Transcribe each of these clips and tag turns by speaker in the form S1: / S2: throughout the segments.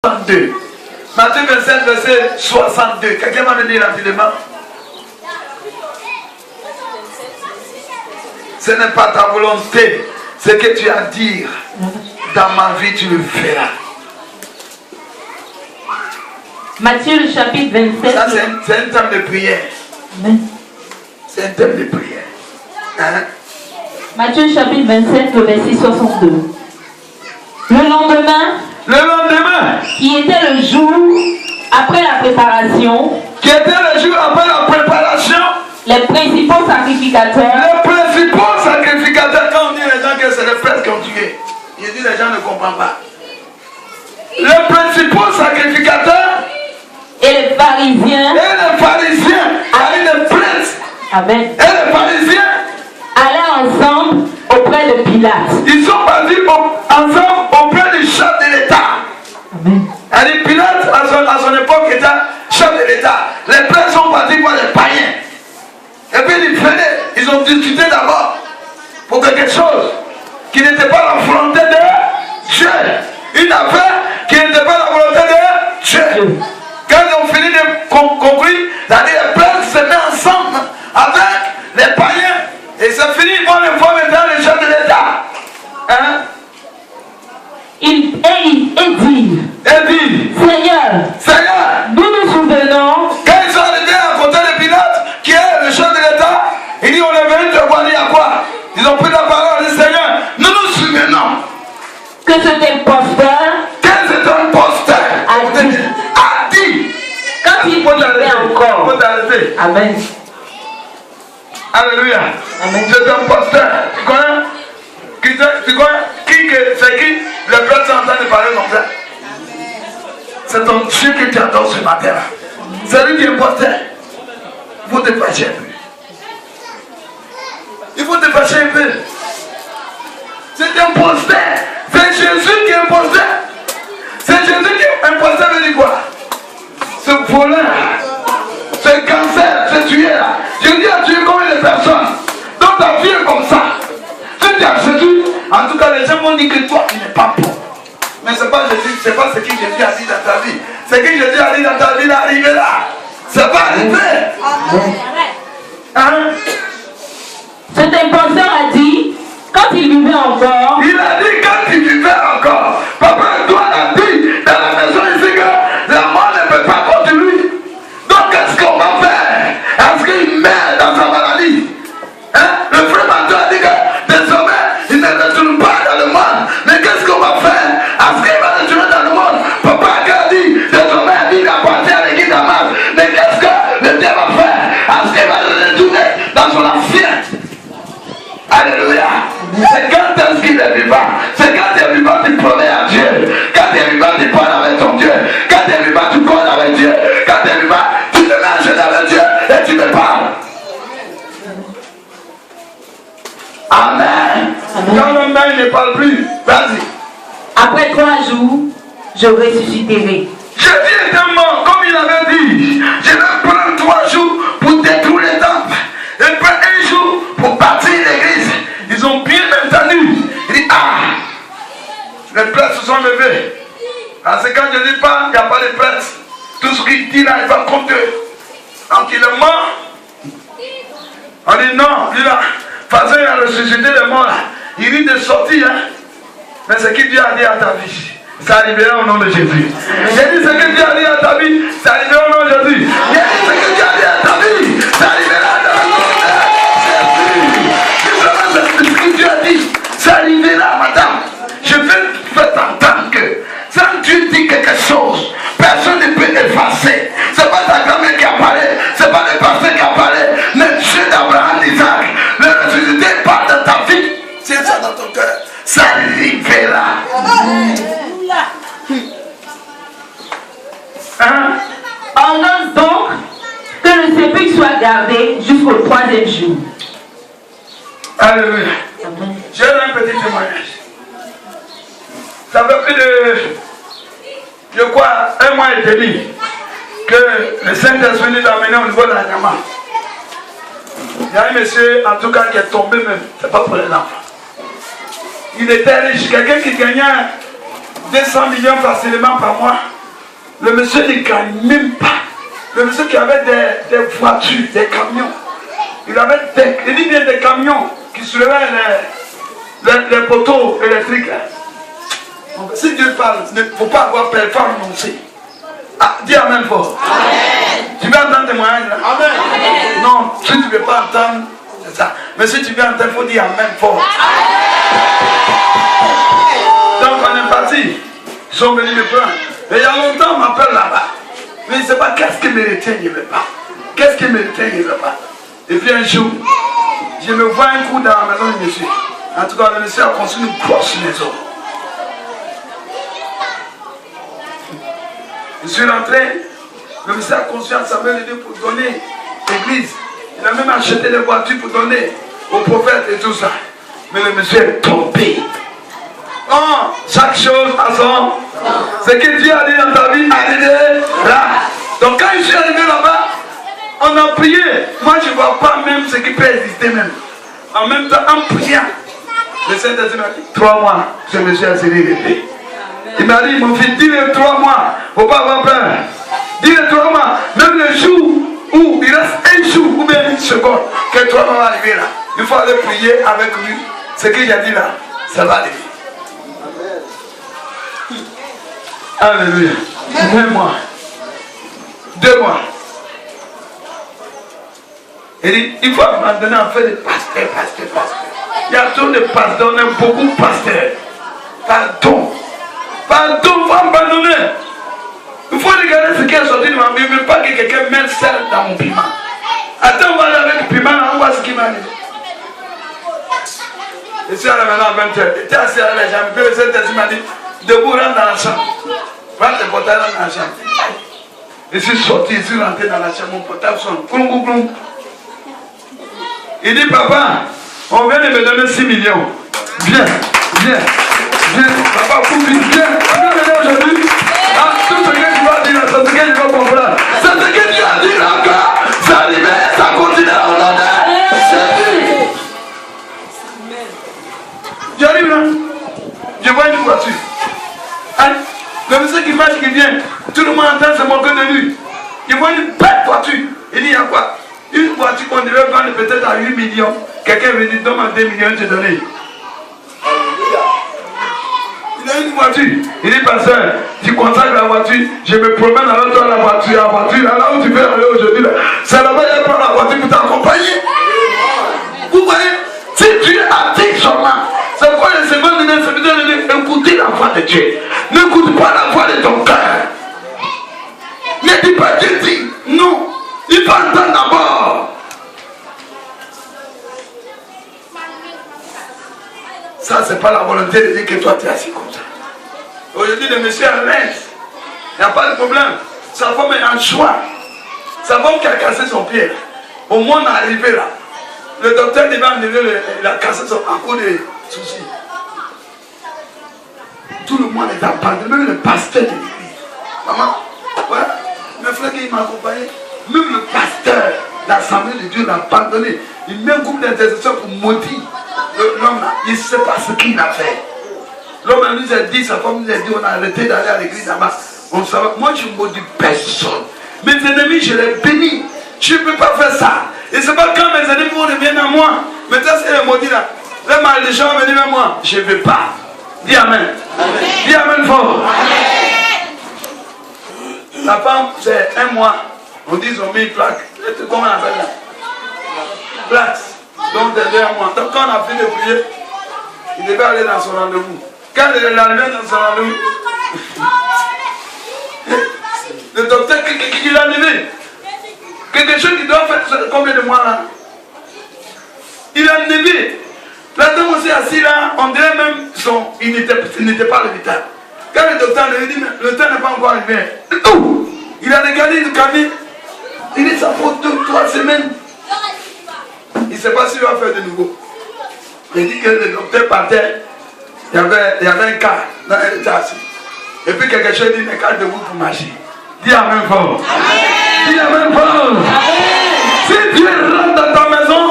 S1: 62. Matthieu 27, verset 62. Quelqu'un va me dire rapidement. Ce n'est pas ta volonté. Ce que tu as à dire dans ma vie, tu le feras.
S2: Matthieu le chapitre 27.
S1: Ça, c'est un thème de prière. C'est un thème de prière. Hein?
S2: Matthieu chapitre 27, le verset 62. Le lendemain, qui était le jour après la préparation, les principaux sacrificateurs,
S1: quand on dit les gens que c'est les prêtres qui ont tué, il dit les gens ne comprennent pas. Les principaux sacrificateurs
S2: et les pharisiens,
S1: les prêtres,
S2: amen,
S1: et les pharisiens
S2: allaient ensemble auprès de Pilate.
S1: Ils sont partis ensemble auprès du chef de l'État.
S2: Amen.
S1: Et Pilate, à son époque, était chef de l'État. Les prêtres sont partis voir les païens. Et puis ils ont discuté d'abord pour quelque chose qui n'était pas la volonté de Dieu. Une affaire qui n'était pas la volonté de Dieu. Quand ils ont fini de conclure, les prêtres se mettent ensemble avec les païens. Et c'est fini, ils vont les voir maintenant les chefs de l'État. Hein?
S2: Et dit, Seigneur, nous nous souvenons.
S1: Quand ils sont arrivés à côté de Pilate, qui est le chef de l'État, il dit on est venu te voir, il y a quoi? Ils ont pris la parole, ils disent Seigneur, nous nous souvenons
S2: Que cet imposteur
S1: a dit
S2: quand il vivait encore. Amen.
S1: Alléluia.
S2: Amen.
S1: C'est un imposteur. Tu connais? C'est qui? Le prêtre est en train de parler comme ça. C'est ton Dieu que tu adores ce matin. C'est lui qui est imposteur. Il faut te fâcher un peu. Il faut te fâcher un peu. C'est imposteur. C'est Jésus qui est imposteur. C'est Jésus qui est imposteur. Veut dire quoi? Ce voleur, ce cancer, ce tueur. Jésus a tué combien de personnes? Donc ta vie est comme ça. Tu dis à Jésus, en tout cas les gens vont dire que toi tu n'es pas bon. Mais ce n'est pas Jésus, c'est pas ce que Jésus a dit dans ta vie. Ce que Jésus a dit dans ta vie, il est arrivé là. C'est pas arrivé. Hein?
S2: Cet imposteur a dit, quand il vivait encore.
S1: Il a dit quand il vivait encore. Papa, toi, a dit dans la maison ici que la mort ne peut pas contre lui. Donc qu'est-ce qu'on va faire? Est-ce qu'il meurt dans sa maladie? Hein? Le frère Mathieu a dit que désormais, il ne retourne pas dans le monde. Mais qu'est-ce qu'on va faire? Est-ce qu'il va retourner dans le monde? Papa a dit désormais, il appartient à l'église d'Amas. Mais qu'est-ce que le Dieu va faire? Est-ce qu'il va retourner dans son ancien? Alléluia. C'est quand est-ce qu'il est vivant? C'est quand tu es vivant, tu promets à Dieu. Quand tu es vivant, tu parles avec ton Dieu. Quand tu es vivant, tu colles avec Dieu. Quand tu es vivant, tu te mets avec Dieu et tu me parles. Amen. Quand l'homme il ne parle plus, vas-y.
S2: Après 3 jours, je ressusciterai.
S1: Jésus était mort, comme il avait dit. Je vais prendre 3 jours pour détruire les temples. Et prendre 1 jour pour bâtir l'église. Ils ont bien entendu. Il dit, les prêtres se sont levés. Parce que quand Jésus parle, il n'y a pas de prêtres. Tout ce qu'il dit là, il va contre eux. Donc il est mort. On dit non, lui là, façon il a ressuscité les morts là. Il dit de sortir, hein. Mais ce que Dieu a dit à ta vie, ça arrivera au nom de Jésus. J'ai dit ce que Dieu a dit à ta vie, ça arrivera au nom de Jésus. J'ai dit ce que Dieu a dit à ta vie, ça arrivera au nom de Jésus. C'est ce que Dieu a dit, ça arrivera, madame. Je vais te faire entendre que quand Dieu dit quelque chose, personne ne peut effacer. C'est pas ta grand-mère qui apparaît, c'est pas le pasteur qui apparaît, mais Dieu d'Abraham, d'Isaac, le ressuscité parle dans ta vie. C'est ça dans ton cœur. Ça arrivera. Hein?
S2: Ordonne donc que le sépulcre soit gardé jusqu'au 3e jour.
S1: Alléluia. J'ai un petit témoignage. Ça fait plus de, je crois, 1 mois et demi que le Saint-Esprit nous a amené au niveau de la Nyama. Il y a un monsieur, en tout cas, qui est tombé même. C'est pas pour les enfants. Il était riche. Quelqu'un qui gagnait 200 millions facilement par mois. Le monsieur ne gagne même pas. Le monsieur qui avait des voitures, des camions. Il avait des camions qui soulevaient les poteaux électriques. Donc, si Dieu parle, il ne faut pas avoir peur, il faut annoncer. Ah, dis Amen fort. Amen. Tu veux entendre témoignage là? Amen. Non, si tu ne veux pas entendre, c'est ça. Mais si tu veux entendre, il faut dire Amen fort. Amen. Donc on est parti. Ils sont venus me prendre. Mais il y a longtemps, on m'appelle là-bas. Mais je ne sais pas qu'est-ce qui me retient, je ne veux pas. Qu'est-ce qui me retient, je ne veux pas. Et puis un jour, je me vois un coup dans la maison du monsieur. En tout cas, le monsieur a construit une grosse maison. Je suis rentré, le monsieur a construit un sabre de Dieu pour donner l'église. Il a même acheté des voitures pour donner aux prophètes et tout ça. Mais le monsieur est tombé. Oh, chaque chose a son. Ce que Dieu a dit dans ta vie, arrivé là. Donc quand je suis arrivé là-bas, on a prié. Moi je ne vois pas même ce qui peut exister même. En même temps, en priant, le Saint-Esprit m'a dit 3 mois, ce monsieur a serré l'épée. Il m'a dit, mon fils, dis les 3 mois, il ne faut pas avoir peur. Dis les 3 mois, même le jour où il reste un jour ou bien une seconde, que 3 mois va arriver là. Il faut aller prier avec lui. Ce qu'il a dit là, ça va arriver. Alléluia. 1 mois. 2 mois. Il dit, il faut abandonner en fait de pasteur. Il y a trop de pasteurs, on aime beaucoup de pasteurs. Pardon, il faut abandonner. Il faut regarder ce qui est sorti de ma vie, mais pas que quelqu'un mette sel dans mon piment. Attends, on va aller avec le piment, on voit ce qui m'arrive. Je suis à la maison à 20h. J'étais assis à la jambe, puis le Saint-Esprit m'a dit, debout, rentre dans la chambre. Rentre le portable dans la chambre. Je suis sorti, je suis rentré dans la chambre, mon portable sonne. Clou. Il dit, papa, on vient de me donner 6 millions. Viens. Papa, viens venir aujourd'hui. Ah, tout ce que tu vas dire, c'est ce que je vais comprendre. C'est ce que tu as dit là, ça arrive, ça continue à regarder. J'arrive là, je vois une voiture. Hein? Le monsieur qui marche, qui vient, tout le monde entend se moquer de lui. Je vois une belle voiture. Il dit, il y a quoi? Une voiture qu'on devait vendre peut-être à 8 millions. Quelqu'un veut dire, donne-moi 2 millions, je te donne. Il a une voiture. Il dit, pasteur, tu consacres la voiture, je me promène avec toi la voiture, là où tu veux aller aujourd'hui, c'est là-bas, il prend la voiture pour t'accompagner. Vous voyez, si tu es attique seulement, c'est quoi le second de écouter la voix de Dieu. N'écoute pas la voix de ton cœur. Ne dis pas Dieu dit, non. Il faut entendre d'abord. Ça, c'est pas la volonté de dire que toi, tu es assis comme ça. Aujourd'hui, le monsieur est à l'aise. Il n'y a pas de problème. Sa femme est en choix. Sa femme qui a cassé son pied. Au moins, on est arrivé là. Le docteur devait enlever, il a cassé son à cause de soucis. Tout le monde est abandonné, même le pasteur de l'église. Maman, voilà, mes frères qui m'accompagnaient. Même le pasteur, l'assemblée de Dieu l'a abandonné. Il met un groupe d'intercession pour maudire l'homme là. Il ne sait pas ce qu'il a fait. L'homme nous a dit, sa femme nous a dit, on a arrêté d'aller à l'église là-bas. On savait. Moi, je ne maudis personne. Mes ennemis, je les bénis. Je ne peux pas faire ça. Et c'est pas quand mes ennemis vont revenir à moi. Maintenant, c'est les maudits là. Les gens vont venir à moi. Je ne veux pas. Dis Amen. Amen. Dis Amen fort. Amen. La femme, c'est 1 mois. On dit qu'ils ont mis une plaque. Comment on appelle ça? Plaque. Donc, c'est 1 mois. Donc, quand on a fini de prier, il devait aller dans son rendez-vous. Quand il est arrivé dans son rendez-vous, le docteur, qui l'a enlevé. Quelque chose qui doit faire combien de mois là? Il a enlevé. La dame aussi assis là, on dirait même il n'était pas à l'hôpital. Quand le docteur lui dit, le temps n'est pas encore arrivé. Il a regardé le cabinet. Il dit, ça fait 2-3 semaines. Il ne sait pas s'il va faire de nouveau. Il dit que le docteur partait. Il y avait un cas. Là, elle était assis. Et puis quelque chose dit, mais calme debout pour marcher. Dis Amen fort. Dis Amen fort. Si Dieu rentre dans ta maison,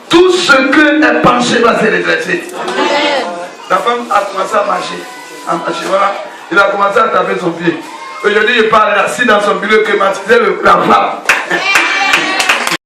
S1: tout ce que est pensé va se redresser. La femme a commencé à marcher. Voilà. Il a commencé à taper son pied. Aujourd'hui, il parle assis dans son bureau, climatiser la femme.